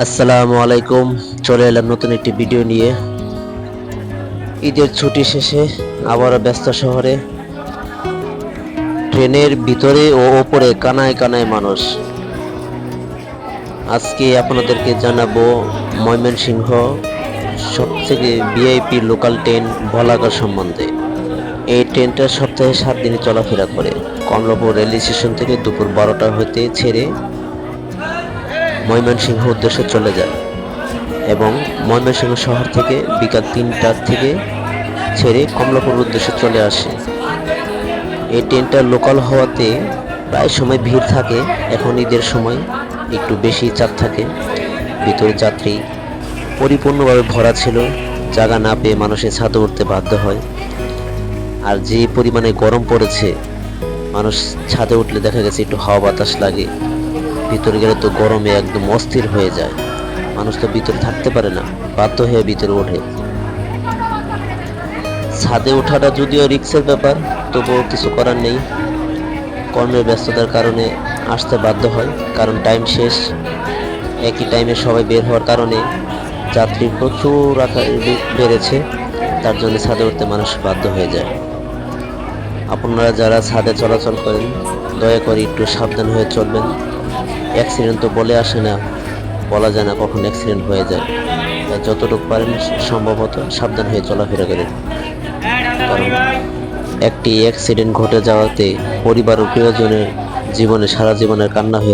আসসালামু আলাইকুম। চলে এলাম নতুন একটি ভিডিও নিয়ে। ঈদের ছুটি শেষে আবারও ব্যস্ত শহরে ট্রেনের ভিতরে ও ওপরে কানায় কানায় মানুষ। আজকে আপনাদেরকে জানাবো ময়মনসিংহ সবথেকে ভিআইপি লোকাল ট্রেন বলাকা সম্বন্ধে। এই ট্রেনটা সপ্তাহে 7 দিন চলাফেরা করে। কমলাপুর রেল স্টেশন থেকে দুপুর 12টা হতে ছেড়ে ময়মনসিংহ উদ্দেশ্যে চলে যায় এবং ময়মনসিংহ শহর থেকে বিকাল 3টা থেকে ছেড়ে কমলাপুর উদ্দেশ্যে চলে আসে। এই ট্রেনটা লোকাল হওয়াতে প্রায় সময় ভিড় থাকে। এখন ঈদের সময় একটু বেশি চাপ থাকে। ভিতরে যাত্রী পরিপূর্ণভাবে ভরা ছিল। জায়গা না পেয়ে মানুষের ছাদে উঠতে বাধ্য হয়। আর যে পরিমাণে গরম পড়েছে, মানুষ ছাদে উঠলে দেখা গেছে একটু হাওয়া বাতাস লাগে। ভিতরে গেলে তো গরমে একদম অস্থির হয়ে যায়। মানুষ তো ভিতরে থাকতে পারে না, বাধ্য হয়ে ভিতরে ওঠে। ছাদে ওঠাটা যদিও রিস্কের ব্যাপার, তবুও কিছু করার নেই। কর্মের ব্যস্ততার কারণে আসতে বাধ্য হয়, কারণ টাইম শেষ। একই টাইমে সবাই বের হওয়ার কারণে যাত্রী প্রচুর আকারে বেড়েছে। তার জন্য ছাদে উঠতে মানুষ বাধ্য হয়ে যায়। আপনারা যারা ছাদে চলাচল করেন, দয়া করে একটু সাবধান হয়ে চলবেন। অ্যাক্সিডেন্ট তো বলে আসে না, বলা যায় না কখন অ্যাক্সিডেন্ট হয়ে যায়। তাই যতটুকু পারেন সম্ভবত সাবধান হয়ে চলাফেরা করেন, কারণ একটি অ্যাক্সিডেন্ট ঘটে যাওয়াতে পরিবার ও প্রিয়জনের জীবনে সারা জীবনের কান্না হয়ে